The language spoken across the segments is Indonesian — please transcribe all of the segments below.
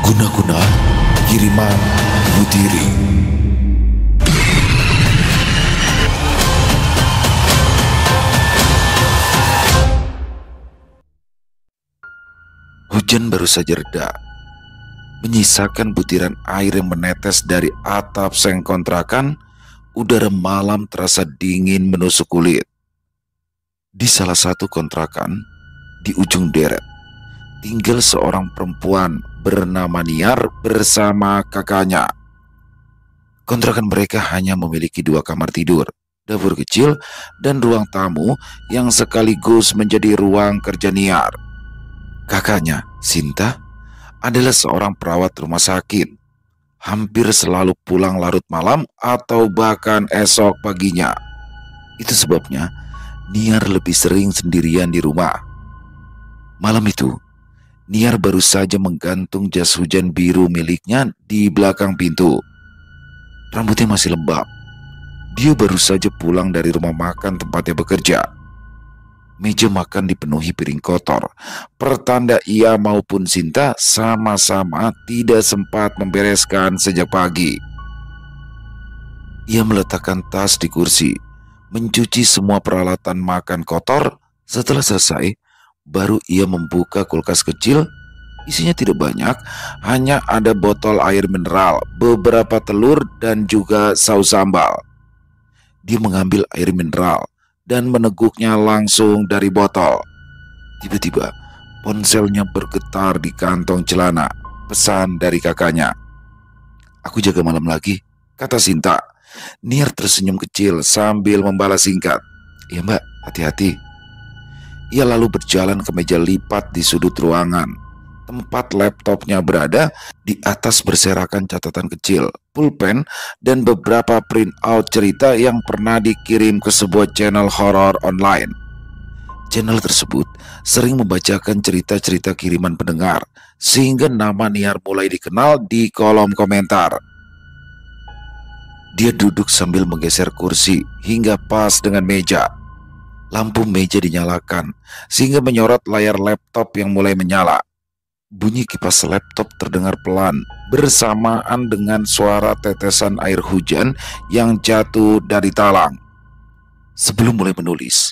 Guna-guna kiriman Ibu Tiri. Hujan baru saja reda, menyisakan butiran air yang menetes dari atap seng kontrakan. Udara malam terasa dingin menusuk kulit. Di salah satu kontrakan, di ujung deret, tinggal seorang perempuan bernama Niar bersama kakaknya. Kontrakan mereka hanya memiliki 2 kamar tidur, dapur kecil, dan ruang tamu yang sekaligus menjadi ruang kerja Niar. Kakaknya, Sinta, adalah seorang perawat rumah sakit. Hampir selalu pulang larut malam atau bahkan esok paginya. Itu sebabnya Niar lebih sering sendirian di rumah. Malam itu, Niar baru saja menggantung jas hujan biru miliknya di belakang pintu. Rambutnya masih lembab. Dia baru saja pulang dari rumah makan tempatnya bekerja. Meja makan dipenuhi piring kotor, pertanda ia maupun Sinta sama-sama tidak sempat membereskan sejak pagi. Ia meletakkan tas di kursi, mencuci semua peralatan makan kotor. Setelah selesai, baru ia membuka kulkas kecil. Isinya tidak banyak, hanya ada botol air mineral, beberapa telur, dan juga saus sambal. Dia mengambil air mineral dan meneguknya langsung dari botol. Tiba-tiba ponselnya bergetar di kantong celana. Pesan dari kakaknya. "Aku jaga malam lagi," kata Sinta. Niar tersenyum kecil sambil membalas singkat, "Iya mbak, hati-hati." Ia lalu berjalan ke meja lipat di sudut ruangan. Tempat laptopnya berada, di atas berserakan catatan kecil, pulpen, dan beberapa print out cerita yang pernah dikirim ke sebuah channel horor online. Channel tersebut sering membacakan cerita-cerita kiriman pendengar, sehingga nama Niar mulai dikenal di kolom komentar. Dia duduk sambil menggeser kursi hingga pas dengan meja. Lampu meja dinyalakan, sehingga menyorot layar laptop yang mulai menyala. Bunyi kipas laptop terdengar pelan bersamaan dengan suara tetesan air hujan yang jatuh dari talang. Sebelum mulai menulis,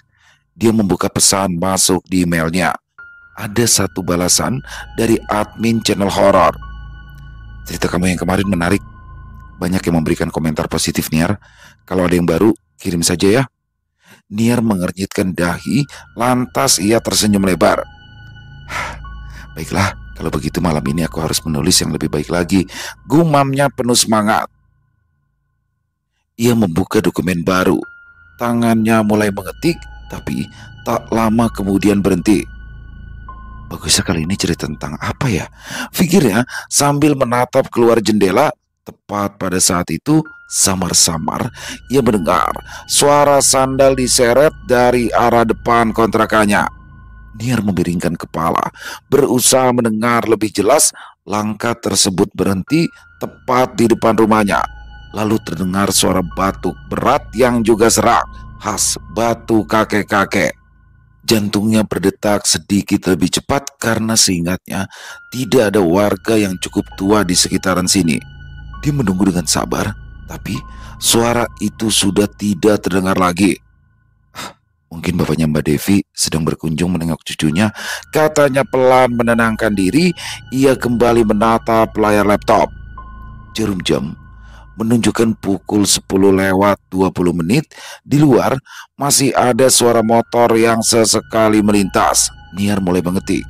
dia membuka pesan masuk di emailnya. Ada satu balasan dari admin channel horor. "Cerita kamu yang kemarin menarik. Banyak yang memberikan komentar positif, Niar. Kalau ada yang baru, kirim saja ya." Niar mengernyitkan dahi, lantas ia tersenyum lebar. "Baiklah, kalau begitu malam ini aku harus menulis yang lebih baik lagi," gumamnya penuh semangat. Ia membuka dokumen baru. Tangannya mulai mengetik, tapi tak lama kemudian berhenti. "Bagusnya kali ini cerita tentang apa ya?" pikirnya sambil menatap keluar jendela. Tepat pada saat itu, samar-samar ia mendengar suara sandal diseret dari arah depan kontrakannya. Niar memiringkan kepala, berusaha mendengar lebih jelas. Langkah tersebut berhenti tepat di depan rumahnya. Lalu terdengar suara batuk berat yang juga serak, khas batu kakek-kakek. Jantungnya berdetak sedikit lebih cepat karena seingatnya tidak ada warga yang cukup tua di sekitaran sini. Dia menunggu dengan sabar, tapi suara itu sudah tidak terdengar lagi. "Mungkin bapaknya Mbak Devi sedang berkunjung menengok cucunya," katanya pelan menenangkan diri. Ia kembali menatap layar laptop. Jarum jam menunjukkan pukul 10:20. Di luar masih ada suara motor yang sesekali melintas. Niar mulai mengetik.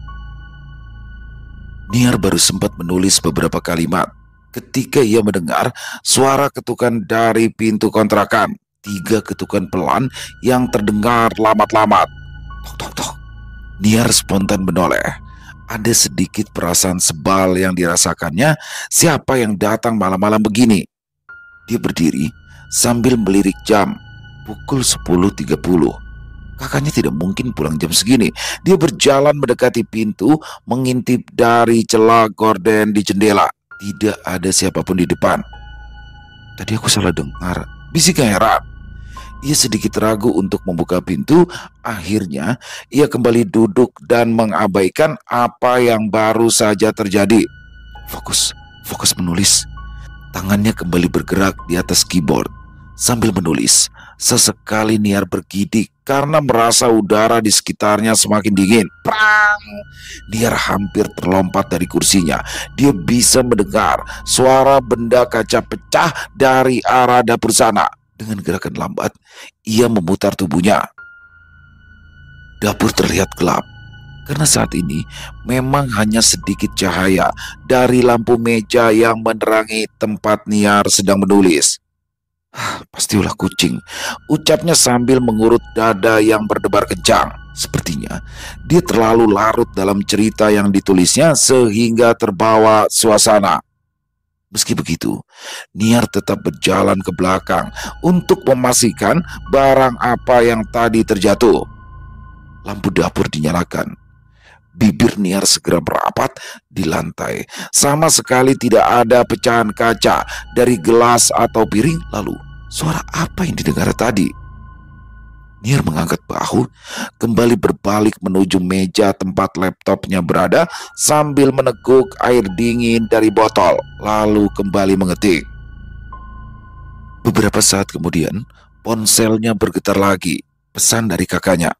Niar baru sempat menulis beberapa kalimat ketika ia mendengar suara ketukan dari pintu kontrakan. 3 ketukan pelan yang terdengar lamat-lamat. Tok tok tok. Niar spontan menoleh. Ada sedikit perasaan sebal yang dirasakannya. Siapa yang datang malam-malam begini? Dia berdiri sambil melirik jam. Pukul 10:30. Kakaknya tidak mungkin pulang jam segini. Dia berjalan mendekati pintu, mengintip dari celah gorden di jendela. Tidak ada siapapun di depan. "Tadi aku salah dengar," bisiknya heran. Ia sedikit ragu untuk membuka pintu. Akhirnya ia kembali duduk dan mengabaikan apa yang baru saja terjadi. Fokus, fokus menulis. Tangannya kembali bergerak di atas keyboard. Sambil menulis, sesekali Niar bergidik karena merasa udara di sekitarnya semakin dingin. Prang! Niar hampir terlompat dari kursinya. Dia bisa mendengar suara benda kaca pecah dari arah dapur sana. Dengan gerakan lambat, ia memutar tubuhnya. Dapur terlihat gelap. Karena saat ini memang hanya sedikit cahaya dari lampu meja yang menerangi tempat Niar sedang menulis. Pasti ulah kucing, ucapnya sambil mengurut dada yang berdebar kencang. Sepertinya dia terlalu larut dalam cerita yang ditulisnya sehingga terbawa suasana. Meski begitu, Niar tetap berjalan ke belakang untuk memastikan barang apa yang tadi terjatuh. Lampu dapur dinyalakan. Bibir Niar segera merapat di lantai. Sama sekali tidak ada pecahan kaca dari gelas atau piring. Lalu, suara apa yang didengar tadi? Niar mengangkat bahu, kembali berbalik menuju meja tempat laptopnya berada sambil meneguk air dingin dari botol, lalu kembali mengetik. Beberapa saat kemudian, ponselnya bergetar lagi. Pesan dari kakaknya.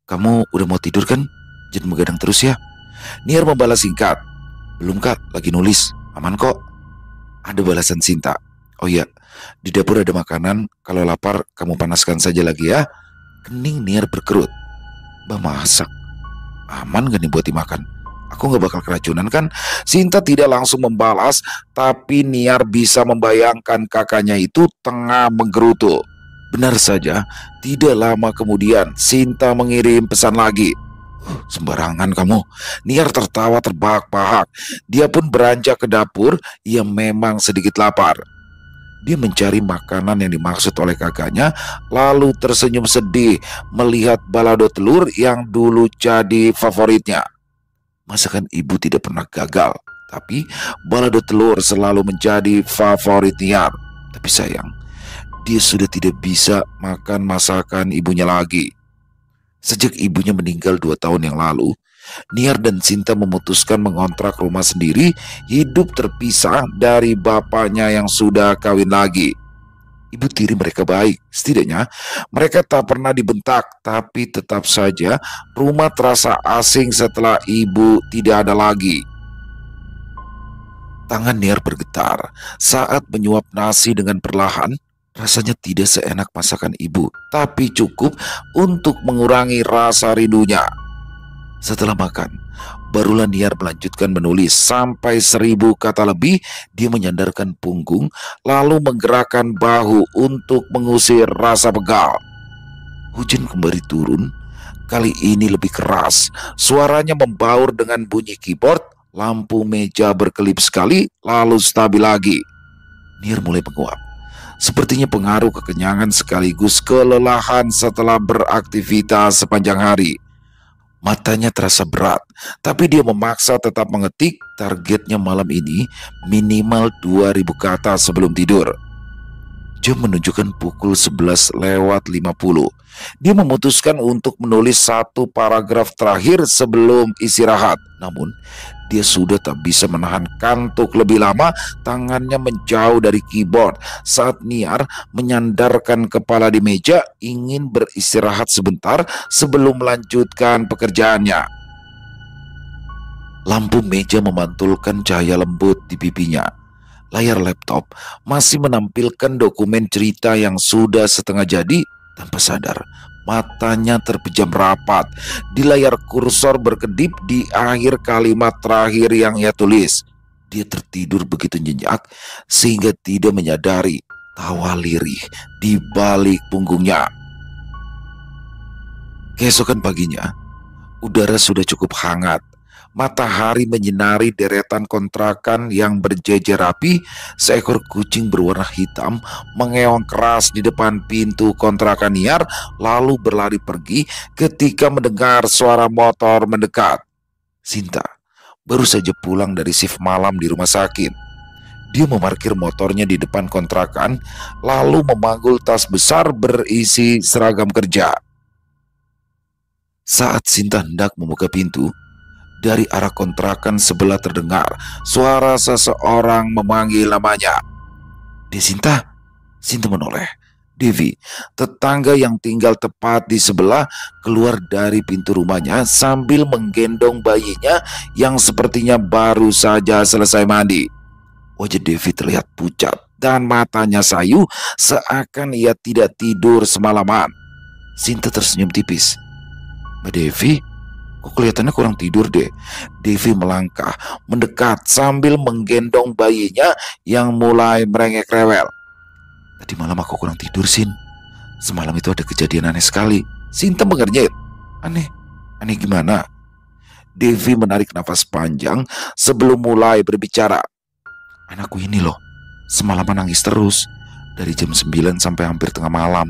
"Kamu udah mau tidur kan? Jangan begadang terus ya." Niar membalas singkat. "Belum kak, lagi nulis. Aman kok." Ada balasan Sinta. "Oh iya, di dapur ada makanan. Kalau lapar kamu panaskan saja lagi ya." Kening Niar berkerut. "Mbak masak. Aman gak nih buat dimakan? Aku gak bakal keracunan kan?" Sinta tidak langsung membalas, tapi Niar bisa membayangkan kakaknya itu tengah menggerutu. Benar saja, tidak lama kemudian Sinta mengirim pesan lagi. "Sembarangan kamu." Niar tertawa terbahak-bahak. Dia pun beranjak ke dapur. Ia memang sedikit lapar. Dia mencari makanan yang dimaksud oleh kakaknya, lalu tersenyum sedih melihat balado telur yang dulu jadi favoritnya. Masakan ibu tidak pernah gagal, tapi balado telur selalu menjadi favorit Niar. Tapi sayang, dia sudah tidak bisa makan masakan ibunya lagi. Sejak ibunya meninggal 2 tahun yang lalu, Niar dan Sinta memutuskan mengontrak rumah sendiri, hidup terpisah dari bapaknya yang sudah kawin lagi. Ibu tiri mereka baik, setidaknya mereka tak pernah dibentak, tapi tetap saja rumah terasa asing setelah ibu tidak ada lagi. Tangan Niar bergetar saat menyuap nasi dengan perlahan. Rasanya tidak seenak masakan ibu, tapi cukup untuk mengurangi rasa rindunya. Setelah makan, barulah Niar melanjutkan menulis sampai 1000 kata lebih. Dia menyandarkan punggung, lalu menggerakkan bahu untuk mengusir rasa pegal. Hujan kembali turun, kali ini lebih keras. Suaranya membaur dengan bunyi keyboard. Lampu meja berkelip sekali, lalu stabil lagi. Niar mulai menguap. Sepertinya pengaruh kekenyangan sekaligus kelelahan setelah beraktivitas sepanjang hari. Matanya terasa berat, tapi dia memaksa tetap mengetik. Targetnya malam ini minimal 2000 kata sebelum tidur. Jam menunjukkan pukul 11:50. Dia memutuskan untuk menulis 1 paragraf terakhir sebelum istirahat. Namun, dia sudah tak bisa menahan kantuk lebih lama. Tangannya menjauh dari keyboard saat Niar menyandarkan kepala di meja, ingin beristirahat sebentar sebelum melanjutkan pekerjaannya. Lampu meja memantulkan cahaya lembut di pipinya. Layar laptop masih menampilkan dokumen cerita yang sudah setengah jadi. Tanpa sadar, matanya terpejam rapat. Di layar kursor berkedip di akhir kalimat terakhir yang ia tulis. Dia tertidur begitu nyenyak sehingga tidak menyadari tawa lirih di balik punggungnya. Keesokan paginya, udara sudah cukup hangat. Matahari menyinari deretan kontrakan yang berjejer rapi. Seekor kucing berwarna hitam mengeong keras di depan pintu kontrakan Niar, lalu berlari pergi ketika mendengar suara motor mendekat. Sinta baru saja pulang dari shift malam di rumah sakit. Dia memarkir motornya di depan kontrakan, lalu memanggul tas besar berisi seragam kerja. Saat Sinta hendak membuka pintu, Dari arah kontrakan sebelah terdengar suara seseorang memanggil namanya. Desinta. Sinta menoleh. Devi, tetangga yang tinggal tepat di sebelah, keluar dari pintu rumahnya sambil menggendong bayinya yang sepertinya baru saja selesai mandi. Wajah Devi terlihat pucat dan matanya sayu seakan ia tidak tidur semalaman. Sinta tersenyum tipis. Mbak Devi, kok kelihatannya kurang tidur deh. Devi melangkah mendekat sambil menggendong bayinya yang mulai merengek rewel. Tadi malam aku kurang tidur, Sin. Semalam itu ada kejadian aneh sekali. Sinta mengernyit. Aneh? Aneh gimana? Devi menarik nafas panjang sebelum mulai berbicara. Anakku ini loh, semalaman nangis terus. Dari jam 9 sampai hampir tengah malam.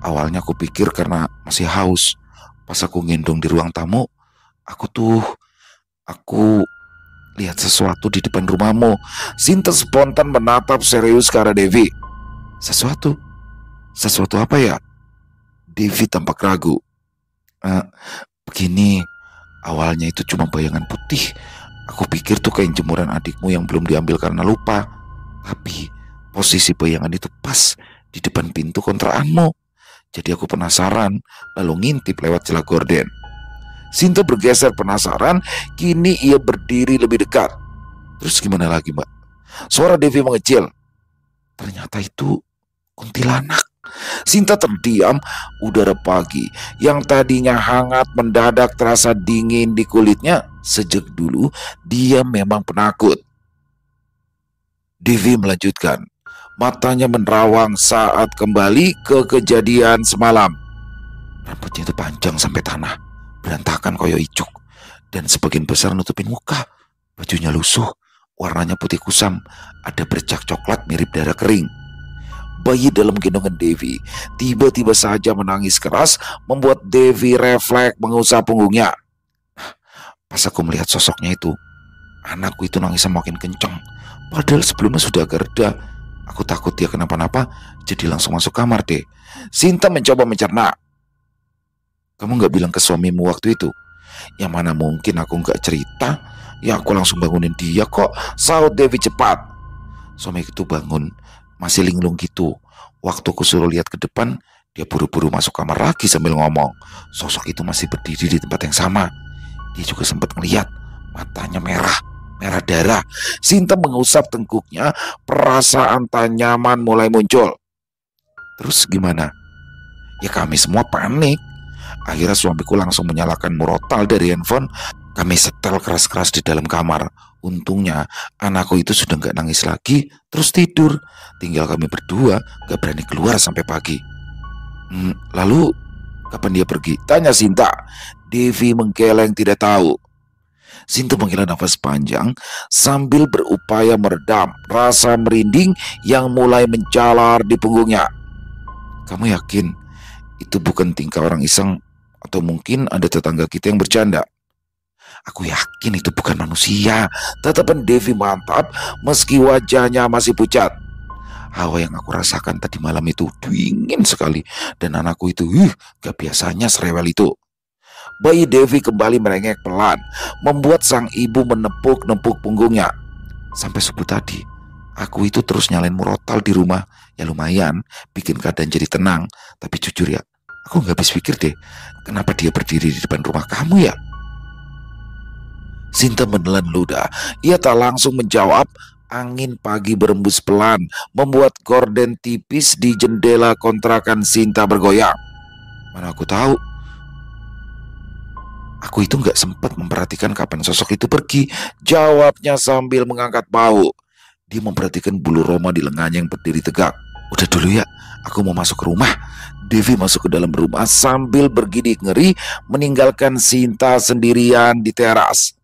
Awalnya aku pikir karena masih haus. Pas aku gendong di ruang tamu, aku lihat sesuatu di depan rumahmu. Sinta spontan menatap serius ke arah Devi. Sesuatu? Sesuatu apa ya? Devi tampak ragu. Begini, awalnya itu cuma bayangan putih. Aku pikir tuh kain jemuran adikmu yang belum diambil karena lupa. Tapi posisi bayangan itu pas di depan pintu kontrakanmu. Jadi aku penasaran, lalu ngintip lewat celah gorden. Sinta bergeser penasaran, kini ia berdiri lebih dekat. Terus gimana lagi, Mbak? Suara Devi mengecil. Ternyata itu kuntilanak. Sinta terdiam. Udara pagi yang tadinya hangat mendadak terasa dingin di kulitnya. Sejak dulu dia memang penakut. Devi melanjutkan. Matanya menerawang saat kembali ke kejadian semalam. Rambutnya itu panjang sampai tanah, berantakan koyo icuk, dan sebagian besar nutupin muka. Bajunya lusuh, warnanya putih kusam, ada bercak coklat mirip darah kering. Bayi dalam gendongan Devi tiba-tiba saja menangis keras, membuat Devi refleks mengusap punggungnya. Pas aku melihat sosoknya itu, anakku itu nangisnya makin kencang. Padahal sebelumnya sudah agak reda. Aku takut dia kenapa-napa, jadi langsung masuk kamar deh. Sinta mencoba mencerna. Kamu gak bilang ke suamimu waktu itu? Yang mana mungkin aku gak cerita. Ya aku langsung bangunin dia kok, sahut Devi cepat. Suami itu bangun, masih linglung gitu. Waktu aku suruh lihat ke depan, dia buru-buru masuk kamar lagi sambil ngomong. Sosok itu masih berdiri di tempat yang sama. Dia juga sempat ngeliat, matanya merah darah. Sinta mengusap tengkuknya, perasaan tak nyaman mulai muncul. Terus gimana? Ya kami semua panik. Akhirnya suamiku langsung menyalakan murotal dari handphone. Kami setel keras-keras di dalam kamar. Untungnya anakku itu sudah gak nangis lagi, terus tidur. Tinggal kami berdua, gak berani keluar sampai pagi. Lalu kapan dia pergi? Tanya Sinta. Devi menggeleng tidak tahu. Sinta menghela nafas panjang sambil berupaya meredam rasa merinding yang mulai menjalar di punggungnya. Kamu yakin itu bukan tingkah orang iseng? Atau mungkin ada tetangga kita yang bercanda? Aku yakin itu bukan manusia. Tatapan Devi mantap meski wajahnya masih pucat. Hawa yang aku rasakan tadi malam itu dingin sekali. Dan anakku itu gak biasanya serewel itu. Bayi Devi kembali merengek pelan, membuat sang ibu menepuk-nepuk punggungnya. Sampai subuh tadi, aku itu terus nyalain murotal di rumah. Ya lumayan, bikin keadaan jadi tenang. Tapi jujur ya, aku gak habis pikir deh, kenapa dia berdiri di depan rumah kamu ya? Sinta menelan ludah. Ia tak langsung menjawab. Angin pagi berembus pelan, membuat gorden tipis di jendela kontrakan Sinta bergoyang. Mana aku tahu. Aku itu gak sempat memperhatikan kapan sosok itu pergi, jawabnya sambil mengangkat bahu. Dia memperhatikan bulu roma di lengannya yang berdiri tegak. Udah dulu ya, aku mau masuk ke rumah. Devi masuk ke dalam rumah sambil bergidik ngeri, meninggalkan Sinta sendirian di teras.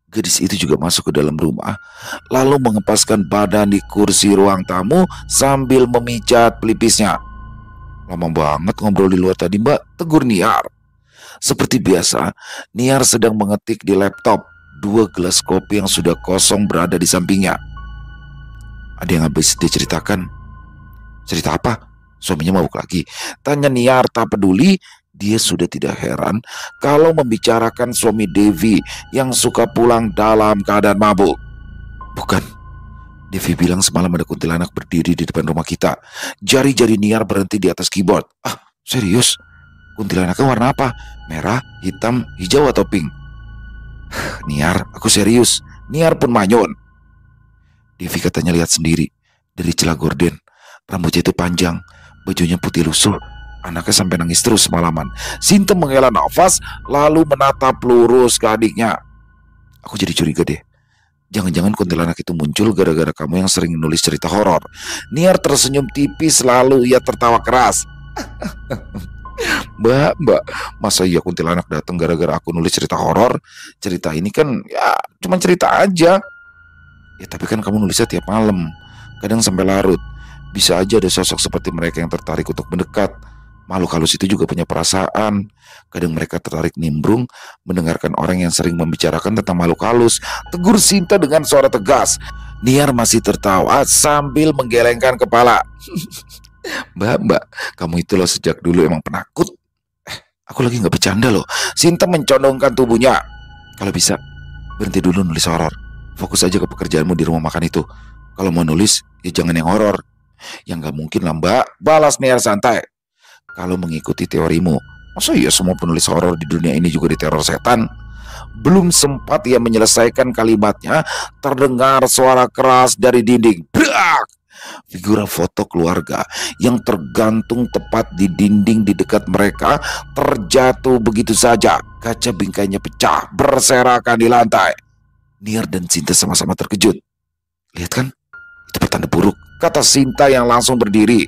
Gadis itu juga masuk ke dalam rumah, lalu mengepaskan badan di kursi ruang tamu sambil memijat pelipisnya. Lama banget ngobrol di luar tadi, Mbak, tegur Niar. Seperti biasa, Niar sedang mengetik di laptop. 2 gelas kopi yang sudah kosong berada di sampingnya. Ada yang habis diceritakan. Cerita apa? Suaminya mabuk lagi. Tanya Niar tak peduli. Dia sudah tidak heran kalau membicarakan suami Devi yang suka pulang dalam keadaan mabuk. Bukan, Devi bilang semalam ada kuntilanak berdiri di depan rumah kita. Jari-jari Niar berhenti di atas keyboard. Ah, serius? Kuntilanaknya warna apa? Merah, hitam, hijau, atau pink? Niar, aku serius. Niar pun manyun. Devi katanya lihat sendiri. Dari celah gorden. Rambutnya itu panjang. Bajunya putih lusuh. Anaknya sampai nangis terus semalaman. Sinta menghela nafas lalu menatap lurus ke adiknya. Aku jadi curiga deh. Jangan-jangan kuntilanak itu muncul gara-gara kamu yang sering nulis cerita horor. Niar tersenyum tipis lalu ia tertawa keras. Mbak, masa iya kuntilanak datang gara-gara aku nulis cerita horor? Cerita ini kan ya cuma cerita aja. Ya tapi kan kamu nulisnya tiap malam, kadang sampai larut. Bisa aja ada sosok seperti mereka yang tertarik untuk mendekat. Makhluk halus itu juga punya perasaan. Kadang mereka tertarik nimbrung mendengarkan orang yang sering membicarakan tentang makhluk halus. Tegur Sinta dengan suara tegas. Niar masih tertawa sambil menggelengkan kepala. Mbak, kamu itu loh sejak dulu emang penakut. Aku lagi gak bercanda loh. Sinta mencondongkan tubuhnya. Kalau bisa, berhenti dulu nulis horor. Fokus aja ke pekerjaanmu di rumah makan itu. Kalau mau nulis, ya jangan yang horor. Yang gak mungkin lah mbak, balas Niar santai. Kalau mengikuti teorimu, masa iya semua penulis horor di dunia ini juga diteror setan? Belum sempat ia menyelesaikan kalimatnya, terdengar suara keras dari dinding. Brak! Figura foto keluarga yang tergantung tepat di dinding di dekat mereka terjatuh begitu saja. Kaca bingkainya pecah, berserakan di lantai. Niar dan Sinta sama-sama terkejut. Lihat kan, itu pertanda buruk, kata Sinta yang langsung berdiri.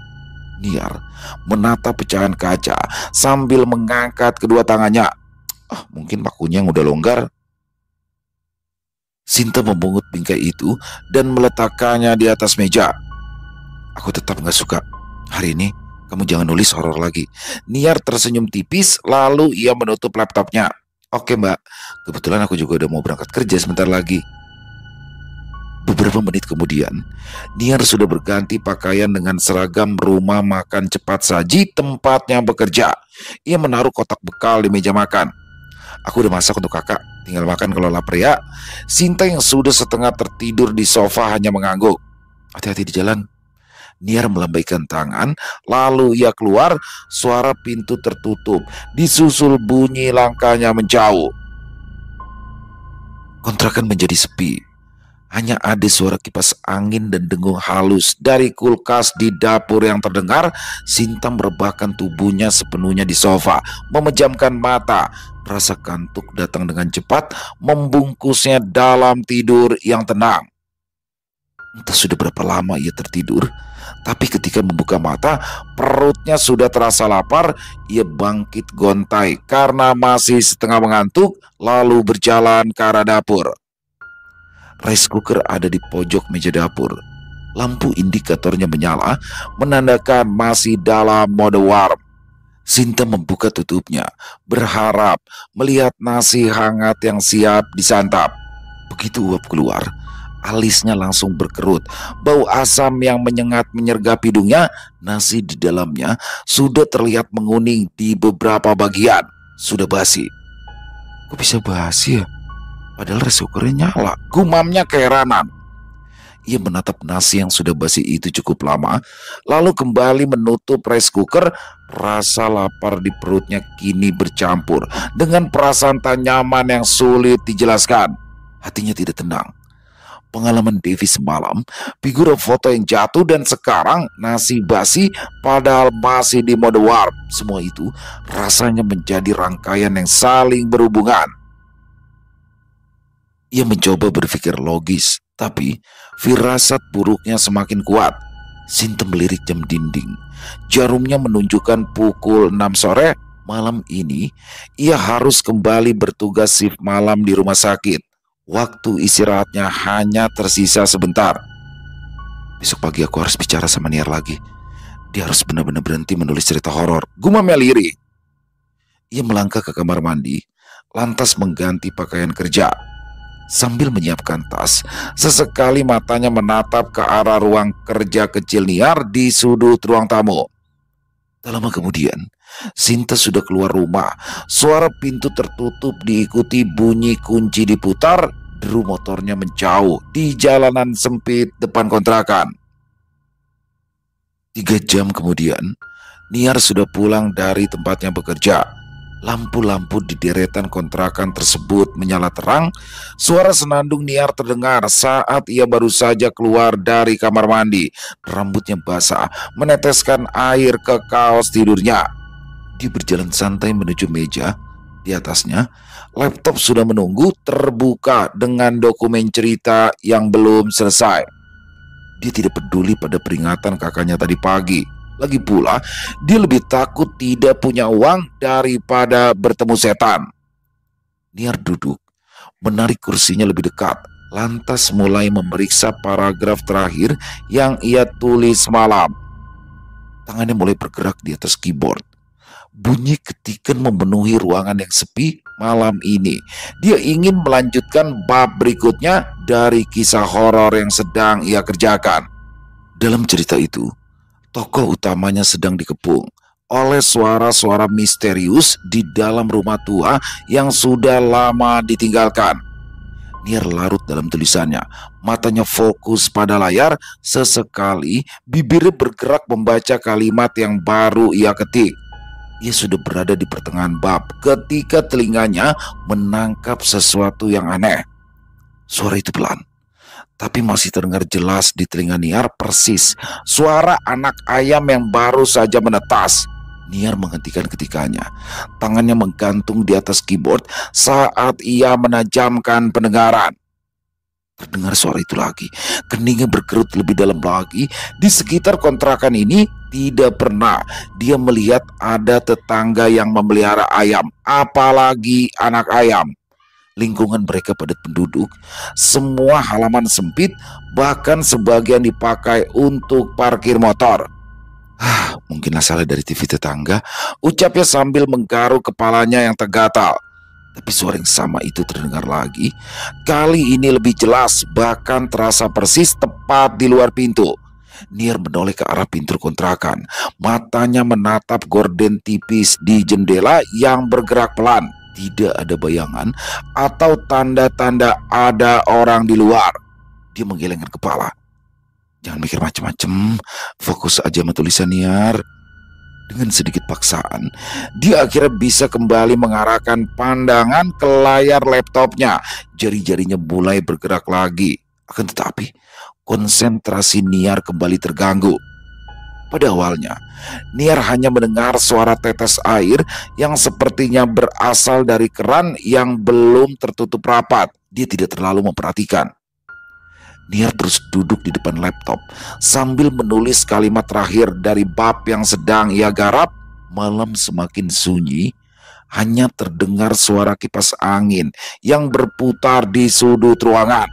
Niar menatap pecahan kaca sambil mengangkat kedua tangannya. Mungkin pakunya yang udah longgar. Sinta memungut bingkai itu dan meletakkannya di atas meja. Aku tetap gak suka. Hari ini kamu jangan nulis horor lagi. Niar tersenyum tipis lalu ia menutup laptopnya. Oke mbak, kebetulan aku juga udah mau berangkat kerja sebentar lagi. Beberapa menit kemudian, Niar sudah berganti pakaian dengan seragam rumah makan cepat saji tempatnya bekerja. Ia menaruh kotak bekal di meja makan. Aku udah masak untuk kakak, tinggal makan kalau lapar ya. Sinta yang sudah setengah tertidur di sofa hanya mengangguk. Hati-hati di jalan. Niar melambaikan tangan, lalu ia keluar. Suara pintu tertutup, disusul bunyi langkahnya menjauh. Kontrakan menjadi sepi. Hanya ada suara kipas angin dan dengung halus dari kulkas di dapur yang terdengar. Sinta merebahkan tubuhnya sepenuhnya di sofa, memejamkan mata. Rasa kantuk datang dengan cepat, membungkusnya dalam tidur yang tenang. Entah sudah berapa lama ia tertidur, tapi ketika membuka mata, perutnya sudah terasa lapar. Ia bangkit gontai karena masih setengah mengantuk, lalu berjalan ke arah dapur. Rice cooker ada di pojok meja dapur. Lampu indikatornya menyala, menandakan masih dalam mode warm. Sinta membuka tutupnya, berharap melihat nasi hangat yang siap disantap. Begitu uap keluar, alisnya langsung berkerut. Bau asam yang menyengat menyergap hidungnya. Nasi di dalamnya sudah terlihat menguning di beberapa bagian. Sudah basi. Kok bisa basi ya? Padahal rice cookernya nyala. Gumamnya keheranan. Ia menatap nasi yang sudah basi itu cukup lama, lalu kembali menutup rice cooker. Rasa lapar di perutnya kini bercampur dengan perasaan tak nyaman yang sulit dijelaskan. Hatinya tidak tenang. Pengalaman Devi semalam, figura foto yang jatuh, dan sekarang nasi basi padahal masih di mode warp. Semua itu rasanya menjadi rangkaian yang saling berhubungan. Ia mencoba berpikir logis, tapi firasat buruknya semakin kuat. Sinta melirik jam dinding. Jarumnya menunjukkan pukul 6 sore. Malam ini, ia harus kembali bertugas shift malam di rumah sakit. Waktu istirahatnya hanya tersisa sebentar. Besok pagi aku harus bicara sama Niar lagi. Dia harus benar-benar berhenti menulis cerita horor. Gumamnya lirih. Ia melangkah ke kamar mandi, lantas mengganti pakaian kerja. Sambil menyiapkan tas, sesekali matanya menatap ke arah ruang kerja kecil Niar di sudut ruang tamu. Tak lama kemudian, Sinta sudah keluar rumah. Suara pintu tertutup diikuti bunyi kunci diputar. Deru motornya menjauh di jalanan sempit depan kontrakan. 3 jam kemudian, Niar sudah pulang dari tempatnya bekerja. Lampu-lampu di deretan kontrakan tersebut menyala terang. Suara senandung Niar terdengar saat ia baru saja keluar dari kamar mandi. Rambutnya basah, meneteskan air ke kaos tidurnya. Dia berjalan santai menuju meja. Di atasnya, laptop sudah menunggu terbuka dengan dokumen cerita yang belum selesai. Dia tidak peduli pada peringatan kakaknya tadi pagi. Lagi pula, dia lebih takut tidak punya uang daripada bertemu setan. Niar duduk, menarik kursinya lebih dekat, lantas mulai memeriksa paragraf terakhir yang ia tulis malam. Tangannya mulai bergerak di atas keyboard. Bunyi ketikan memenuhi ruangan yang sepi malam ini. Dia ingin melanjutkan bab berikutnya dari kisah horor yang sedang ia kerjakan. Dalam cerita itu, tokoh utamanya sedang dikepung oleh suara-suara misterius di dalam rumah tua yang sudah lama ditinggalkan. Niar larut dalam tulisannya, matanya fokus pada layar. Sesekali bibirnya bergerak membaca kalimat yang baru ia ketik. Ia sudah berada di pertengahan bab ketika telinganya menangkap sesuatu yang aneh. Suara itu pelan, tapi masih terdengar jelas di telinga Niar, persis suara anak ayam yang baru saja menetas. Niar menghentikan ketikannya. Tangannya menggantung di atas keyboard saat ia menajamkan pendengaran. Terdengar suara itu lagi. Keningnya berkerut lebih dalam lagi. Di sekitar kontrakan ini tidak pernah dia melihat ada tetangga yang memelihara ayam, apalagi anak ayam. Lingkungan mereka padat penduduk. Semua halaman sempit, bahkan sebagian dipakai untuk parkir motor. Mungkin asalnya dari TV tetangga, ucapnya sambil menggaruk kepalanya yang tergatal. Tapi suara yang sama itu terdengar lagi. Kali ini lebih jelas, bahkan terasa persis tepat di luar pintu. Niar menoleh ke arah pintu kontrakan. Matanya menatap gorden tipis di jendela yang bergerak pelan. Tidak ada bayangan atau tanda-tanda ada orang di luar. Dia menggelengkan kepala. Jangan mikir macam-macam, fokus aja sama tulisan Niar. Dengan sedikit paksaan, dia akhirnya bisa kembali mengarahkan pandangan ke layar laptopnya. Jari-jarinya mulai bergerak lagi. Akan tetapi, konsentrasi Niar kembali terganggu. Pada awalnya, Niar hanya mendengar suara tetes air yang sepertinya berasal dari keran yang belum tertutup rapat. Dia tidak terlalu memperhatikan. Niar terus duduk di depan laptop sambil menulis kalimat terakhir dari bab yang sedang ia garap. Malam semakin sunyi, hanya terdengar suara kipas angin yang berputar di sudut ruangan.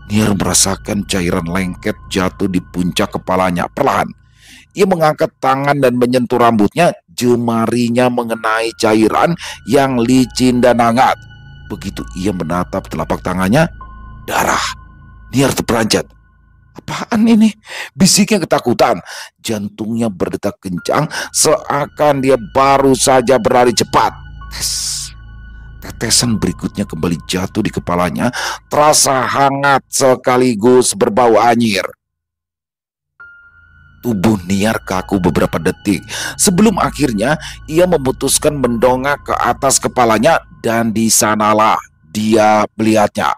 Niar merasakan cairan lengket jatuh di puncak kepalanya. Perlahan, ia mengangkat tangan dan menyentuh rambutnya. Jemarinya mengenai cairan yang licin dan hangat. Begitu ia menatap telapak tangannya, darah. Niar terperanjat. Apaan ini? Bisiknya ketakutan. Jantungnya berdetak kencang seakan dia baru saja berlari cepat. Tetesan berikutnya kembali jatuh di kepalanya, terasa hangat sekaligus berbau anyir. Tubuh Niar kaku beberapa detik sebelum akhirnya ia memutuskan mendongak ke atas kepalanya, dan di sanalah dia melihatnya.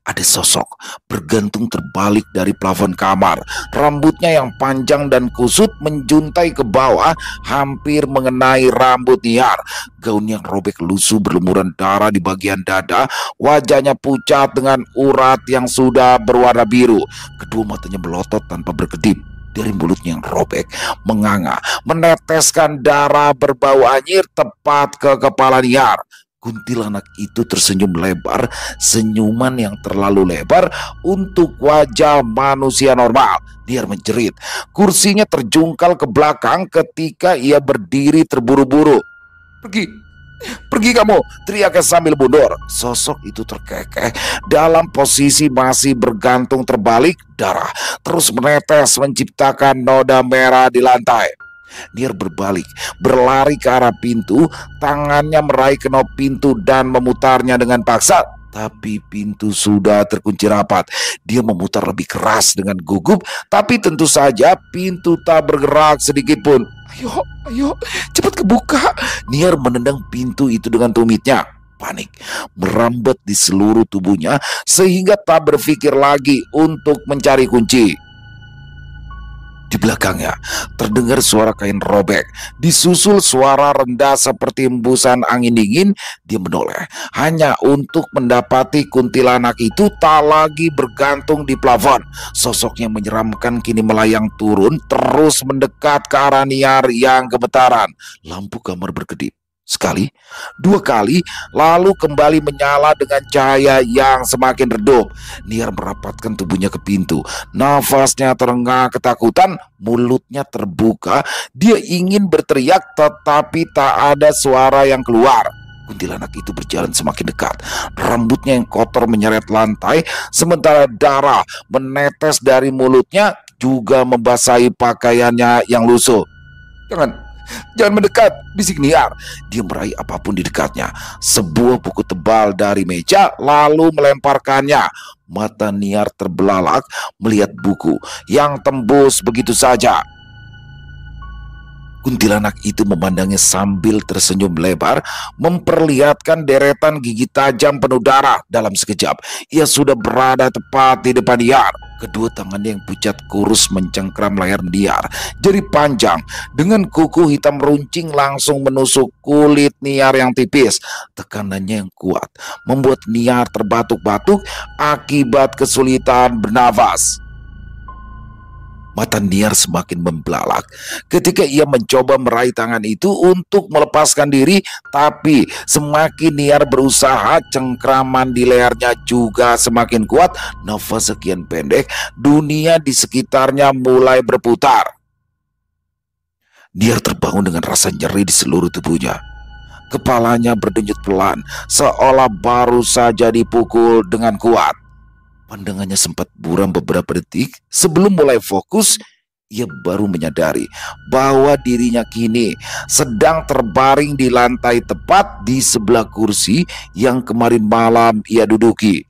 Ada sosok bergantung terbalik dari plafon kamar. Rambutnya yang panjang dan kusut menjuntai ke bawah hampir mengenai rambut Niar. Gaun yang robek lusuh berlumuran darah di bagian dada. Wajahnya pucat dengan urat yang sudah berwarna biru. Kedua matanya melotot tanpa berkedip. Dari mulutnya yang robek menganga, meneteskan darah berbau anyir tepat ke kepala Niar. Kuntilanak itu tersenyum lebar, senyuman yang terlalu lebar untuk wajah manusia normal. Niar menjerit. Kursinya terjungkal ke belakang ketika ia berdiri terburu-buru. Pergi kamu, teriaknya sambil mundur. Sosok itu terkekeh dalam posisi masih bergantung terbalik. Darah terus menetes menciptakan noda merah di lantai. Niar berbalik, berlari ke arah pintu, tangannya meraih kenop pintu dan memutarnya dengan paksa. Tapi pintu sudah terkunci rapat. Dia memutar lebih keras dengan gugup, tapi tentu saja pintu tak bergerak sedikit pun. Ayo, ayo, cepat kebuka. Niar menendang pintu itu dengan tumitnya. Panik merambat di seluruh tubuhnya sehingga tak berpikir lagi untuk mencari kunci. Di belakangnya terdengar suara kain robek, disusul suara rendah seperti hembusan angin dingin. Dia menoleh hanya untuk mendapati kuntilanak itu tak lagi bergantung di plafon. Sosoknya menyeramkan kini melayang turun, terus mendekat ke arah Niar yang gemetaran. Lampu kamar berkedip. Sekali, dua kali, lalu kembali menyala dengan cahaya yang semakin redup. Niar merapatkan tubuhnya ke pintu. Nafasnya terengah ketakutan, mulutnya terbuka. Dia ingin berteriak tetapi tak ada suara yang keluar. Kuntilanak itu berjalan semakin dekat. Rambutnya yang kotor menyeret lantai, sementara darah menetes dari mulutnya juga membasahi pakaiannya yang lusuh. Jangan mendekat, bisik Niar. Dia meraih apapun di dekatnya. Sebuah buku tebal dari meja, lalu melemparkannya. Mata Niar terbelalak melihat buku yang tembus begitu saja. Kuntilanak itu memandangnya sambil tersenyum lebar, memperlihatkan deretan gigi tajam penuh darah. Dalam sekejap, ia sudah berada tepat di depan Niar. Kedua tangannya yang pucat kurus mencengkram layar Niar. Jari panjang dengan kuku hitam runcing langsung menusuk kulit Niar yang tipis. Tekanannya yang kuat membuat Niar terbatuk-batuk akibat kesulitan bernafas. Mata Niar semakin membelalak ketika ia mencoba meraih tangan itu untuk melepaskan diri, tapi semakin Niar berusaha, cengkraman di lehernya juga semakin kuat. Nafas sekian pendek, dunia di sekitarnya mulai berputar. Niar terbangun dengan rasa nyeri di seluruh tubuhnya. Kepalanya berdenyut pelan, seolah baru saja dipukul dengan kuat. Pandangannya sempat buram beberapa detik. Sebelum mulai fokus, ia baru menyadari bahwa dirinya kini sedang terbaring di lantai tepat di sebelah kursi yang kemarin malam ia duduki.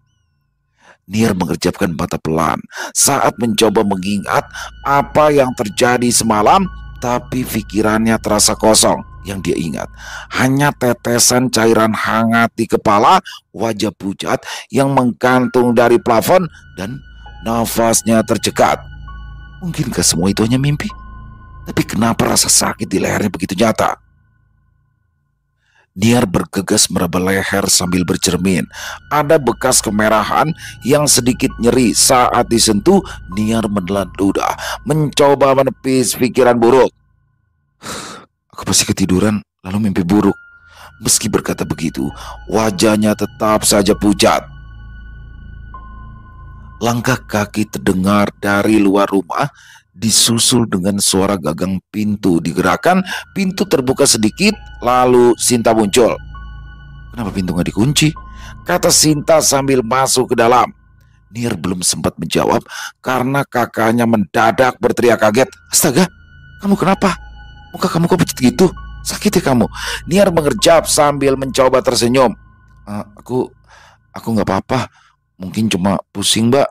Niar mengerjapkan mata pelan saat mencoba mengingat apa yang terjadi semalam, tapi pikirannya terasa kosong. Yang dia ingat hanya tetesan cairan hangat di kepala, wajah pucat yang menggantung dari plafon, dan nafasnya tercekat. Mungkinkah semua itu hanya mimpi? Tapi kenapa rasa sakit di lehernya begitu nyata? Niar bergegas meraba leher sambil bercermin. Ada bekas kemerahan yang sedikit nyeri saat disentuh. Niar menelan ludah, mencoba menepis pikiran buruk. Aku pasti ketiduran lalu mimpi buruk. Meski berkata begitu, wajahnya tetap saja pucat. Langkah kaki terdengar dari luar rumah, disusul dengan suara gagang pintu digerakkan. Pintu terbuka sedikit, lalu Sinta muncul. Kenapa pintu gak dikunci? Kata Sinta sambil masuk ke dalam. Niar belum sempat menjawab karena kakaknya mendadak berteriak kaget. Astaga, kamu kenapa? Muka kamu kok pucat gitu? Sakit ya kamu? Niar mengerjap sambil mencoba tersenyum. Aku gak apa-apa. Mungkin cuma pusing, Mbak.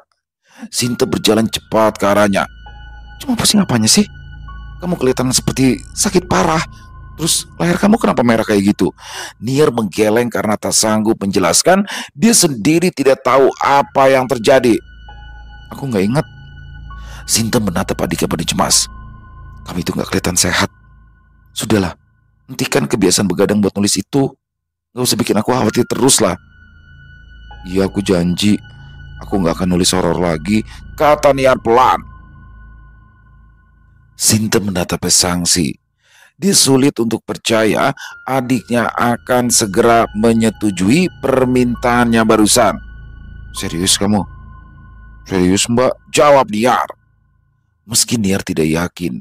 Sinta berjalan cepat ke arahnya. Cuma pusing apanya sih? Kamu kelihatan seperti sakit parah. Terus leher kamu kenapa merah kayak gitu? Niar menggeleng karena tak sanggup menjelaskan. Dia sendiri tidak tahu apa yang terjadi. Aku gak ingat. Sinta menatap adiknya penuh cemas. Kamu itu gak kelihatan sehat. Sudahlah, hentikan kebiasaan begadang buat nulis itu. Gak usah bikin aku khawatir terus lah. Iya, aku janji aku gak akan nulis horor lagi, kata Niar pelan. Sinta menatapnya sangsi. Dia sulit untuk percaya adiknya akan segera menyetujui permintaannya barusan. Serius kamu? Serius, Mbak? Jawab Niar. Meski Niar tidak yakin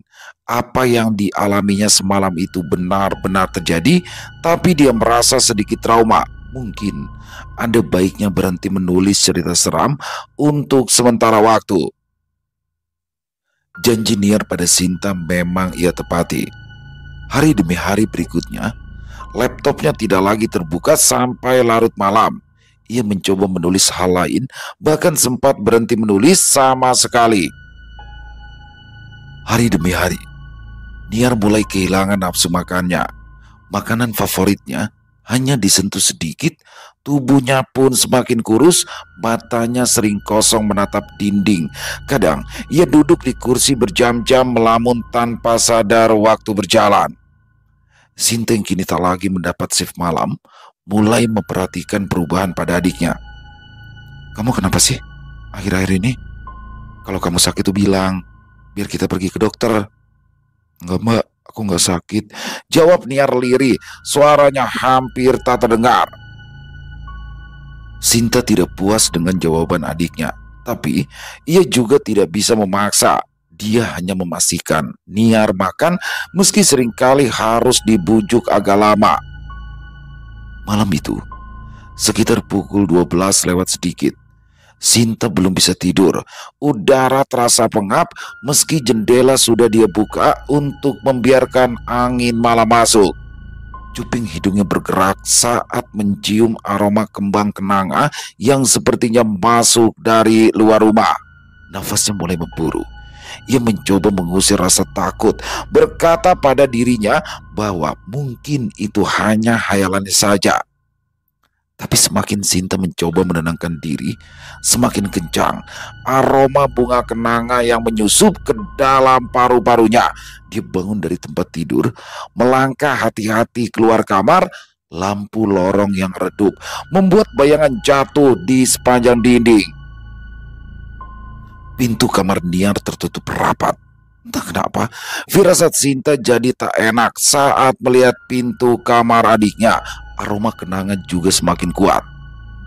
apa yang dialaminya semalam itu benar-benar terjadi, tapi dia merasa sedikit trauma. Mungkin ada baiknya berhenti menulis cerita seram untuk sementara waktu. Janji Niar pada Sinta memang ia tepati. Hari demi hari berikutnya, laptopnya tidak lagi terbuka sampai larut malam. Ia mencoba menulis hal lain, bahkan sempat berhenti menulis sama sekali. Hari demi hari, Niar mulai kehilangan nafsu makannya. Makanan favoritnya hanya disentuh sedikit, tubuhnya pun semakin kurus, matanya sering kosong menatap dinding. Kadang ia duduk di kursi berjam-jam melamun tanpa sadar waktu berjalan. Sinta yang kini tak lagi mendapat shift malam, mulai memperhatikan perubahan pada adiknya. "Kamu kenapa sih akhir-akhir ini? Kalau kamu sakit tuh bilang, biar kita pergi ke dokter." "Enggak mbak, aku nggak sakit," jawab Niar lirih, suaranya hampir tak terdengar. Sinta tidak puas dengan jawaban adiknya, tapi ia juga tidak bisa memaksa. Dia hanya memastikan Niar makan meski seringkali harus dibujuk agak lama. Malam itu, sekitar pukul 12 lewat sedikit, Sinta belum bisa tidur. Udara terasa pengap meski jendela sudah dia buka untuk membiarkan angin malam masuk. Cuping hidungnya bergerak saat mencium aroma kembang kenanga yang sepertinya masuk dari luar rumah. Nafasnya mulai memburu. Ia mencoba mengusir rasa takut, berkata pada dirinya bahwa mungkin itu hanya hayalannya saja. Tapi semakin Sinta mencoba menenangkan diri, semakin kencang aroma bunga kenanga yang menyusup ke dalam paru-parunya. Dia bangun dari tempat tidur, melangkah hati-hati keluar kamar. Lampu lorong yang redup membuat bayangan jatuh di sepanjang dinding. Pintu kamar Niar tertutup rapat. Entah kenapa, firasat Sinta jadi tak enak saat melihat pintu kamar adiknya. Aroma kenangan juga semakin kuat.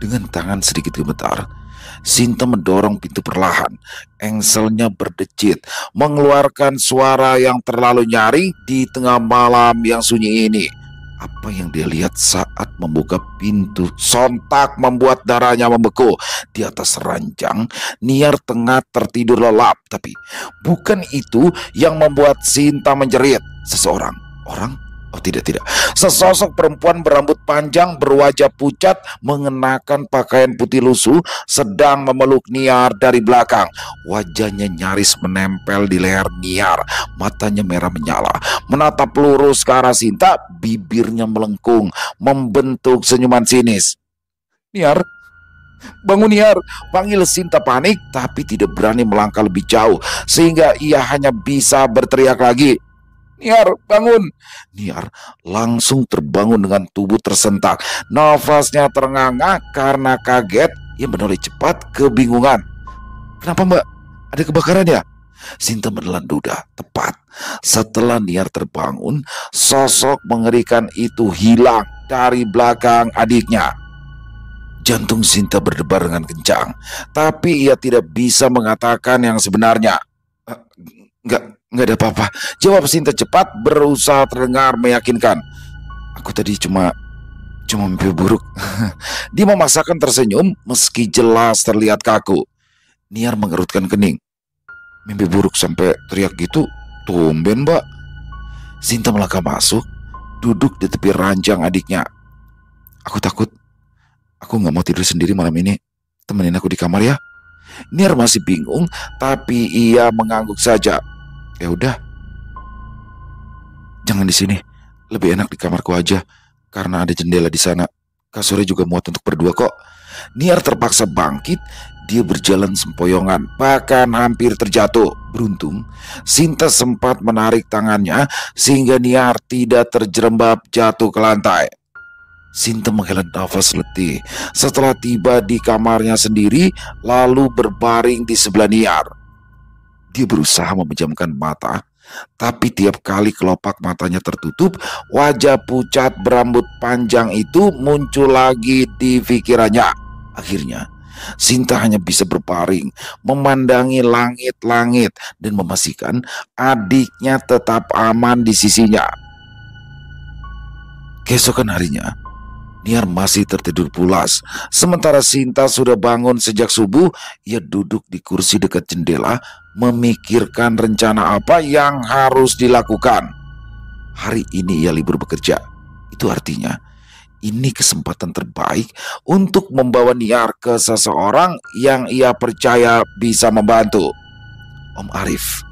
Dengan tangan sedikit gemetar, Sinta mendorong pintu perlahan. Engselnya berdecit, mengeluarkan suara yang terlalu nyaring di tengah malam yang sunyi ini. Apa yang dia lihat saat membuka pintu sontak membuat darahnya membeku. Di atas ranjang, Niar tengah tertidur lelap. Tapi bukan itu yang membuat Sinta menjerit. Seseorang, orang? Oh tidak. Sesosok perempuan berambut panjang berwajah pucat mengenakan pakaian putih lusuh sedang memeluk Niar dari belakang. Wajahnya nyaris menempel di leher Niar. Matanya merah menyala, menatap lurus ke arah Sinta. Bibirnya melengkung, membentuk senyuman sinis. "Niar, bangun Niar!" panggil Sinta panik, tapi tidak berani melangkah lebih jauh, sehingga ia hanya bisa berteriak lagi, "Niar, bangun!" Niar langsung terbangun dengan tubuh tersentak. Nafasnya terengah-engah karena kaget. Ia menoleh cepat, kebingungan. "Kenapa mbak? Ada kebakaran ya?" Sinta menelan ludah. Tepat setelah Niar terbangun, sosok mengerikan itu hilang dari belakang adiknya. Jantung Sinta berdebar dengan kencang, tapi ia tidak bisa mengatakan yang sebenarnya. Enggak ada apa-apa," jawab Sinta cepat, berusaha terdengar meyakinkan. "Aku tadi cuma mimpi buruk." Dia memaksakan tersenyum meski jelas terlihat kaku. Niar mengerutkan kening. "Mimpi buruk sampai teriak gitu? Tumben mbak." Sinta melangkah masuk, duduk di tepi ranjang adiknya. Aku nggak mau tidur sendiri malam ini. Temenin aku di kamar ya." Niar masih bingung, tapi ia mengangguk saja. "Ya udah, jangan di sini. Lebih enak di kamarku aja, karena ada jendela di sana. Kasurnya juga muat untuk berdua kok." Niar terpaksa bangkit. Dia berjalan sempoyongan, bahkan hampir terjatuh. Beruntung, Sinta sempat menarik tangannya sehingga Niar tidak terjerembab jatuh ke lantai. Sinta menghela nafas letih setelah tiba di kamarnya sendiri, lalu berbaring di sebelah Niar. Dia berusaha memejamkan mata, tapi tiap kali kelopak matanya tertutup, wajah pucat berambut panjang itu muncul lagi di pikirannya. Akhirnya, Sinta hanya bisa berbaring, memandangi langit-langit dan memastikan adiknya tetap aman di sisinya. Keesokan harinya, Niar masih tertidur pulas. Sementara Sinta sudah bangun sejak subuh. Ia duduk di kursi dekat jendela, memikirkan rencana apa yang harus dilakukan. Hari ini ia libur bekerja. Itu artinya ini kesempatan terbaik untuk membawa Niar ke seseorang yang ia percaya bisa membantu. Om Arif,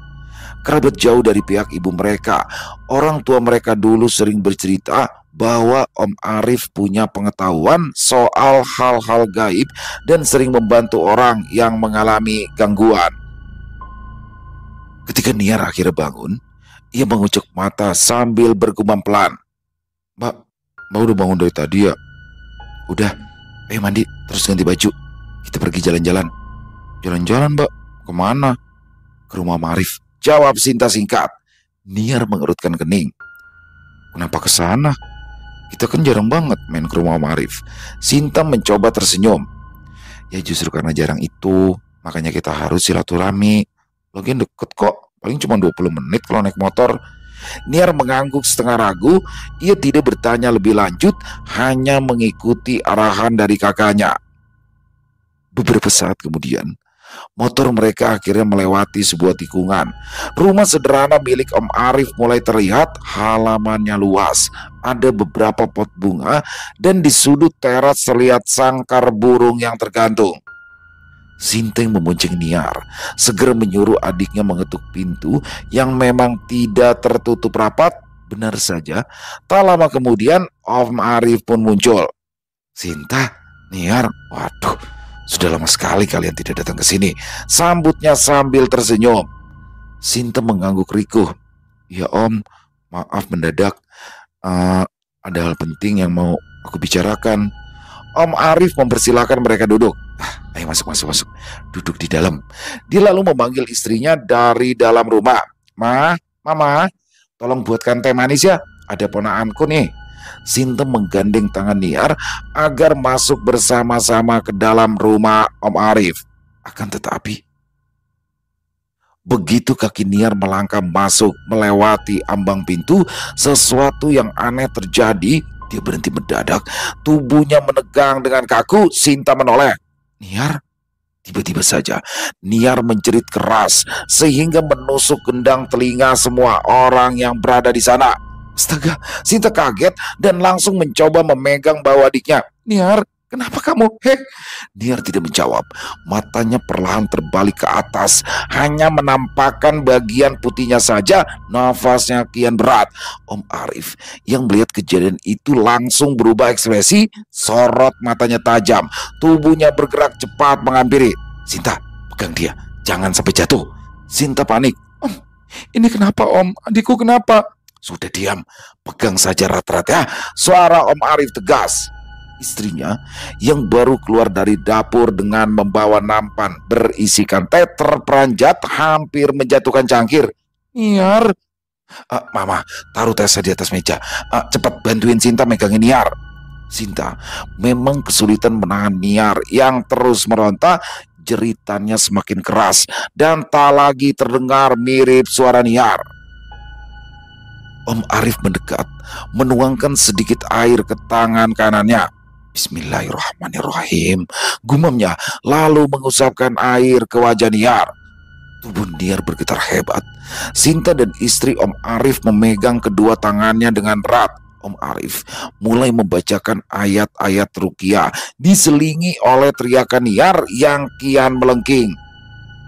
kerabat jauh dari pihak ibu mereka. Orang tua mereka dulu sering bercerita bahwa Om Arif punya pengetahuan soal hal-hal gaib dan sering membantu orang yang mengalami gangguan. Ketika Niar akhirnya bangun, ia mengucuk mata sambil bergumam pelan. Mbak udah bangun dari tadi ya? Udah, ayo mandi terus ganti baju. Kita pergi jalan-jalan. Jalan-jalan, Mbak? Kemana? Ke rumah Om Arif, jawab Sinta singkat. Niar mengerutkan kening. Kenapa ke sana? Kita kan jarang banget main ke rumah Om Arif. Sinta mencoba tersenyum. Ya justru karena jarang itu, makanya kita harus silaturahmi. Lagian deket kok, paling cuma 20 menit kalau naik motor. Niar mengangguk setengah ragu. Ia tidak bertanya lebih lanjut, hanya mengikuti arahan dari kakaknya. Beberapa saat kemudian, motor mereka akhirnya melewati sebuah tikungan. Rumah sederhana milik Om Arif mulai terlihat. Halamannya luas, ada beberapa pot bunga, dan di sudut teras terlihat sangkar burung yang tergantung. Sinteng memuncing Niar, segera menyuruh adiknya mengetuk pintu yang memang tidak tertutup rapat. Benar saja, tak lama kemudian Om Arif pun muncul. Sinta, Niar, waduh, sudah lama sekali kalian tidak datang ke sini, sambutnya sambil tersenyum. Sinta mengangguk rikuh. Ya Om, maaf mendadak. Ada hal penting yang mau aku bicarakan. Om Arif mempersilahkan mereka duduk. Ayo masuk. Duduk di dalam. Dia lalu memanggil istrinya dari dalam rumah. Mama, tolong buatkan teh manis ya. Ada ponaanku nih. Sinta menggandeng tangan Niar agar masuk bersama-sama ke dalam rumah Om Arif. Akan tetapi, begitu kaki Niar melangkah masuk melewati ambang pintu, sesuatu yang aneh terjadi. Dia berhenti mendadak, tubuhnya menegang dengan kaku. Sinta menoleh. Niar, tiba-tiba saja Niar menjerit keras sehingga menusuk gendang telinga semua orang yang berada di sana. Astaga, Sinta kaget dan langsung mencoba memegang bahu adiknya. Niar, kenapa kamu? Niar tidak menjawab. Matanya perlahan terbalik ke atas, hanya menampakkan bagian putihnya saja. Nafasnya kian berat. Om Arif yang melihat kejadian itu langsung berubah ekspresi. Sorot matanya tajam, tubuhnya bergerak cepat menghampiri. Sinta, pegang dia, jangan sampai jatuh. Sinta panik. Om, ini kenapa Om? Adikku kenapa? Sudah diam, pegang saja rat-rat ya. Suara Om Arif tegas. Istrinya yang baru keluar dari dapur dengan membawa nampan berisikan teh terperanjat hampir menjatuhkan cangkir. Niar, Mama, taruh tesnya di atas meja. Cepat bantuin Sinta megangin Niar. Sinta memang kesulitan menahan Niar yang terus meronta. Jeritannya semakin keras dan tak lagi terdengar mirip suara Niar. Om Arif mendekat, menuangkan sedikit air ke tangan kanannya. Bismillahirrahmanirrahim, gumamnya, lalu mengusapkan air ke wajah Niar. Tubuh Niar bergetar hebat. Sinta dan istri Om Arif memegang kedua tangannya dengan erat. Om Arif mulai membacakan ayat-ayat ruqyah, diselingi oleh teriakan Niar yang kian melengking.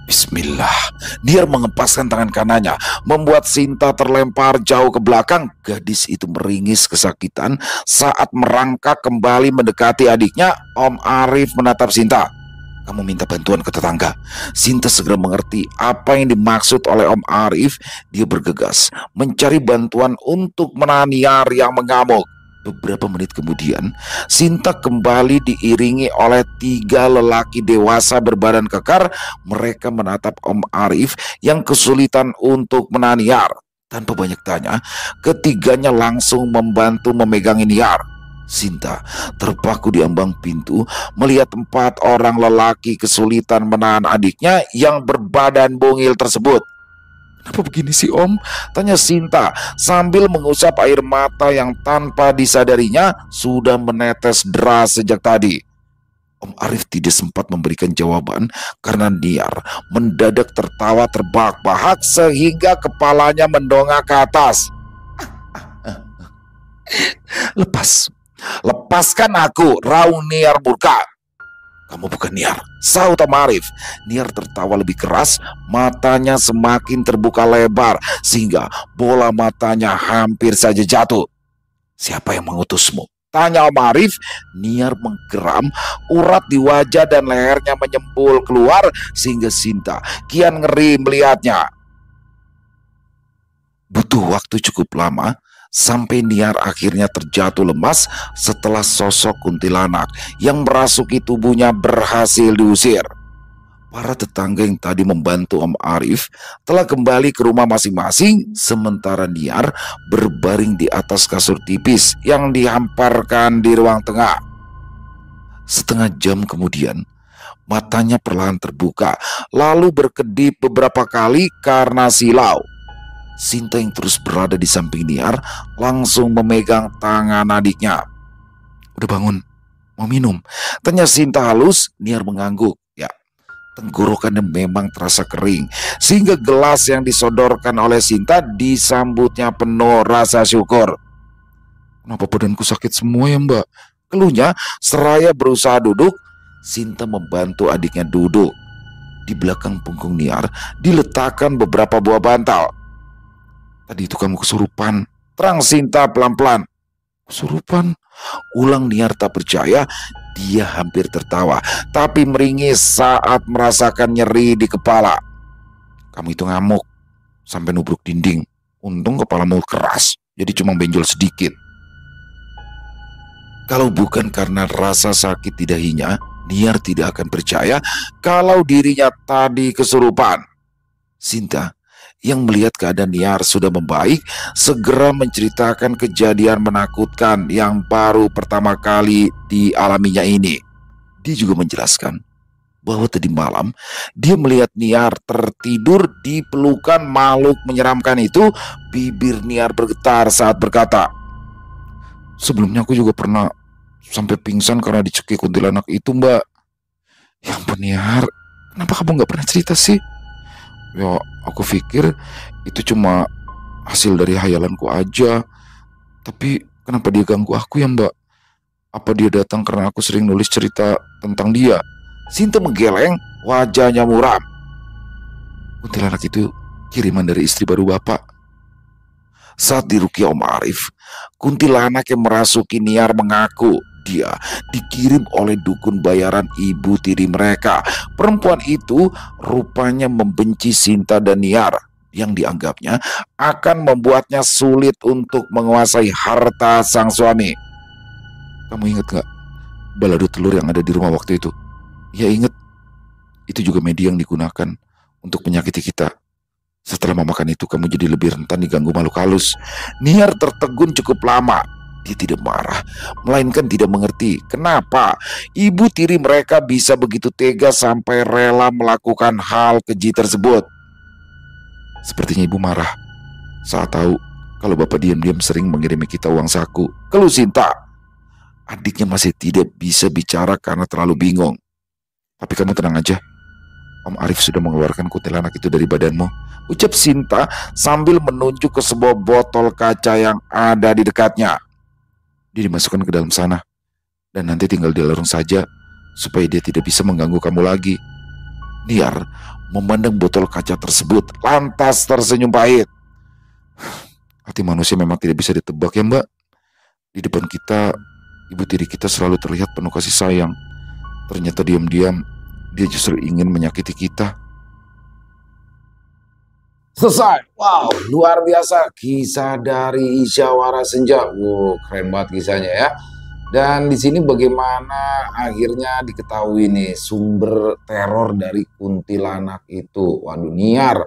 Bismillah. Niar mengepaskan tangan kanannya, membuat Sinta terlempar jauh ke belakang. Gadis itu meringis kesakitan saat merangkak kembali mendekati adiknya. Om Arif menatap Sinta. Kamu minta bantuan ke tetangga. Sinta segera mengerti apa yang dimaksud oleh Om Arif. Dia bergegas mencari bantuan untuk menahan Niar yang mengamuk. Beberapa menit kemudian, Sinta kembali diiringi oleh 3 lelaki dewasa berbadan kekar. Mereka menatap Om Arif yang kesulitan untuk menahan Niar. Tanpa banyak tanya, ketiganya langsung membantu memegangi Niar. Sinta terpaku di ambang pintu melihat 4 orang lelaki kesulitan menahan adiknya yang berbadan bungil tersebut. Kenapa begini sih Om? Tanya Sinta sambil mengusap air mata yang tanpa disadarinya sudah menetes deras sejak tadi. Om Arif tidak sempat memberikan jawaban karena Niar mendadak tertawa terbahak-bahak sehingga kepalanya mendongak ke atas. Lepas, lepaskan aku, raung Niar murka. Kamu bukan Niar, sahut Om Arif. Niar tertawa lebih keras, matanya semakin terbuka lebar sehingga bola matanya hampir saja jatuh. Siapa yang mengutusmu? Tanya Om Arif. Niar menggeram, urat di wajah dan lehernya menyembul keluar sehingga Sinta kian ngeri melihatnya. Butuh waktu cukup lama sampai Niar akhirnya terjatuh lemas setelah sosok kuntilanak yang merasuki tubuhnya berhasil diusir. Para tetangga yang tadi membantu Om Arif telah kembali ke rumah masing-masing, sementara Niar berbaring di atas kasur tipis yang dihamparkan di ruang tengah. Setengah jam kemudian, matanya perlahan terbuka, lalu berkedip beberapa kali karena silau. Sinta yang terus berada di samping Niar langsung memegang tangan adiknya. Udah bangun, mau minum? Tanya Sinta halus. Niar mengangguk. Ya, tenggorokannya memang terasa kering sehingga gelas yang disodorkan oleh Sinta disambutnya penuh rasa syukur. Kenapa badanku sakit semua ya Mbak? Keluhnya seraya berusaha duduk. Sinta membantu adiknya duduk. Di belakang punggung Niar diletakkan beberapa buah bantal. Tadi itu kamu kesurupan, terang Sinta pelan-pelan. Kesurupan? Ulang Niar tak percaya. Dia hampir tertawa, tapi meringis saat merasakan nyeri di kepala. Kamu itu ngamuk, sampai nubruk dinding. Untung kepalamu keras, jadi cuma benjol sedikit. Kalau bukan karena rasa sakit di dahinya, Niar tidak akan percaya kalau dirinya tadi kesurupan. Sinta yang melihat keadaan Niar sudah membaik, segera menceritakan kejadian menakutkan yang baru pertama kali dialaminya ini. Dia juga menjelaskan bahwa tadi malam dia melihat Niar tertidur di pelukan makhluk menyeramkan itu. Bibir Niar bergetar saat berkata, sebelumnya aku juga pernah sampai pingsan karena dicekik kuntilanak itu Mbak. Ya ampun Niar, kenapa kamu gak pernah cerita sih? Ya, aku pikir itu cuma hasil dari hayalanku aja. Tapi kenapa dia ganggu aku ya Mbak? Apa dia datang karena aku sering nulis cerita tentang dia? Sinta menggeleng, wajahnya muram. Kuntilanak itu kiriman dari istri baru Bapak. Saat diruqyah Om Arif, kuntilanak yang merasuki Niar mengaku dia dikirim oleh dukun bayaran ibu tiri mereka. Perempuan itu rupanya membenci Sinta dan Niar yang dianggapnya akan membuatnya sulit untuk menguasai harta sang suami. Kamu ingat gak balado telur yang ada di rumah waktu itu? Ya ingat, itu juga media yang digunakan untuk menyakiti kita. Setelah memakan itu kamu jadi lebih rentan diganggu makhluk halus. Niar tertegun cukup lama. Dia tidak marah, melainkan tidak mengerti kenapa ibu tiri mereka bisa begitu tega sampai rela melakukan hal keji tersebut. Sepertinya ibu marah saat tahu kalau bapak diam-diam sering mengirimi kita uang saku. Keluh Sinta. Adiknya masih tidak bisa bicara karena terlalu bingung. Tapi kamu tenang aja, Om Arif sudah mengeluarkan kuntilanak itu dari badanmu, ucap Sinta sambil menunjuk ke sebuah botol kaca yang ada di dekatnya. Dia dimasukkan ke dalam sana, dan nanti tinggal dilarung saja, supaya dia tidak bisa mengganggu kamu lagi. Niar memandang botol kaca tersebut, lantas tersenyum pahit. Hati manusia memang tidak bisa ditebak ya Mbak. Di depan kita, ibu tiri kita selalu terlihat penuh kasih sayang. Ternyata diam-diam, dia justru ingin menyakiti kita. Selesai. Wow, luar biasa kisah dari Isyawara Senja. Wow, keren banget kisahnya ya. Dan di sini bagaimana akhirnya diketahui nih sumber teror dari kuntilanak itu. Waduh, Niar.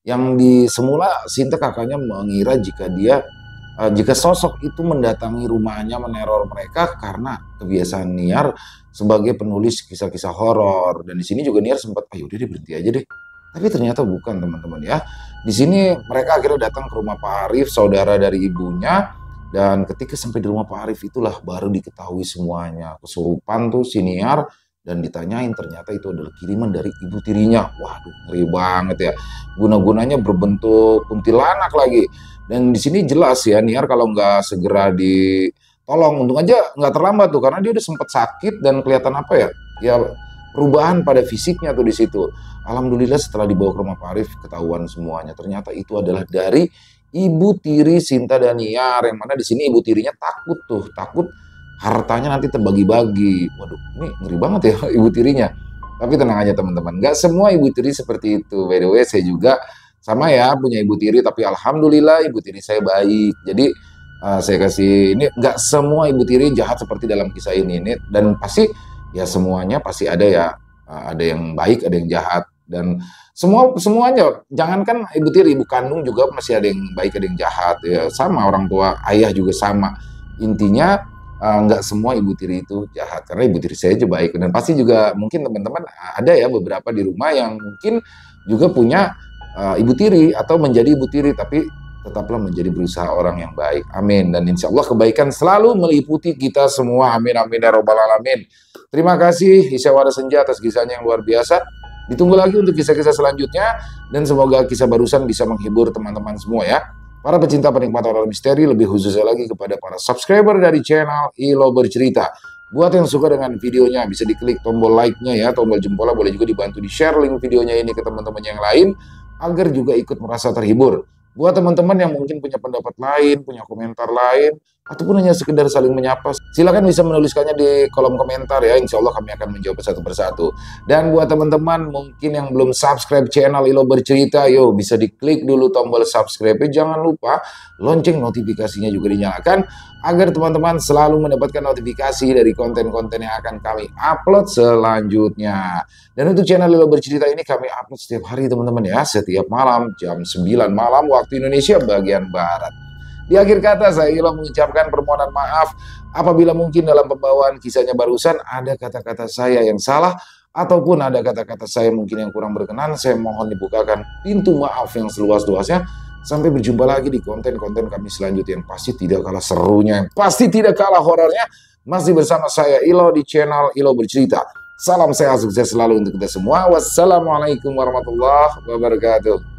Yang di semula Sinta kakaknya mengira jika sosok itu mendatangi rumahnya meneror mereka karena kebiasaan Niar sebagai penulis kisah-kisah horor. Dan di sini juga Niar sempat, ayo udah deh berhenti aja deh. Tapi ternyata bukan teman-teman ya. Di sini mereka akhirnya datang ke rumah Pak Arif, saudara dari ibunya. Dan ketika sampai di rumah Pak Arif itulah baru diketahui semuanya. Kesurupan tuh siniar dan ditanyain ternyata itu adalah kiriman dari ibu tirinya. Waduh, ngeri banget ya. Guna-gunanya berbentuk kuntilanak lagi. Dan di sini jelas ya, Niar kalau nggak segera ditolong, untung aja nggak terlambat tuh karena dia udah sempat sakit dan kelihatan apa ya? Ya perubahan pada fisiknya tuh di situ. Alhamdulillah setelah dibawa ke rumah Pak Arif ketahuan semuanya. Ternyata itu adalah dari ibu tiri Sinta dan Niar, yang mana di sini ibu tirinya takut tuh, takut hartanya nanti terbagi-bagi. Waduh, ini ngeri banget ya ibu tirinya. Tapi tenang aja teman-teman, nggak semua ibu tiri seperti itu. By the way, saya juga sama ya punya ibu tiri, tapi alhamdulillah ibu tiri saya baik. Jadi saya kasih ini, nggak semua ibu tiri jahat seperti dalam kisah ini. Dan pasti ya semuanya pasti ada ya, ada yang baik, ada yang jahat. Dan semuanya, jangankan ibu tiri, ibu kandung juga masih ada yang baik, ada yang jahat. Ya sama, orang tua, ayah juga sama. Intinya nggak semua ibu tiri itu jahat, karena ibu tiri saya juga baik. Dan pasti juga mungkin teman-teman ada ya beberapa di rumah yang mungkin juga punya ibu tiri atau menjadi ibu tiri, tapi tetaplah menjadi berusaha orang yang baik. Amin. Dan insya Allah kebaikan selalu meliputi kita semua. Amin, amin, ya robbal alamin. Terima kasih Isyawara Senja atas kisahnya yang luar biasa. Ditunggu lagi untuk kisah-kisah selanjutnya, dan semoga kisah barusan bisa menghibur teman-teman semua ya. Para pecinta penikmat horor misteri, lebih khususnya lagi kepada para subscriber dari channel Ilo Bercerita. Buat yang suka dengan videonya, bisa diklik tombol like-nya ya, tombol jempolnya, boleh juga dibantu di-share link videonya ini ke teman-teman yang lain, agar juga ikut merasa terhibur. Buat teman-teman yang mungkin punya pendapat lain, punya komentar lain, ataupun hanya sekedar saling menyapa, silakan bisa menuliskannya di kolom komentar ya. Insya Allah kami akan menjawab satu persatu. Dan buat teman-teman mungkin yang belum subscribe channel Ilo Bercerita, yuk bisa diklik dulu tombol subscribe. Jangan lupa lonceng notifikasinya juga dinyalakan, agar teman-teman selalu mendapatkan notifikasi dari konten-konten yang akan kami upload selanjutnya. Dan untuk channel Ilo Bercerita ini kami upload setiap hari teman-teman ya, setiap malam jam 9 malam waktu Indonesia bagian Barat. Di akhir kata saya Ilo mengucapkan permohonan maaf apabila mungkin dalam pembawaan kisahnya barusan ada kata-kata saya yang salah, ataupun ada kata-kata saya mungkin yang kurang berkenan. Saya mohon dibukakan pintu maaf yang seluas-luasnya. Sampai berjumpa lagi di konten-konten kami selanjutnya yang pasti tidak kalah serunya, yang pasti tidak kalah horornya. Masih bersama saya Ilo di channel Ilo Bercerita. Salam sehat, sukses selalu untuk kita semua. Wassalamualaikum warahmatullahi wabarakatuh.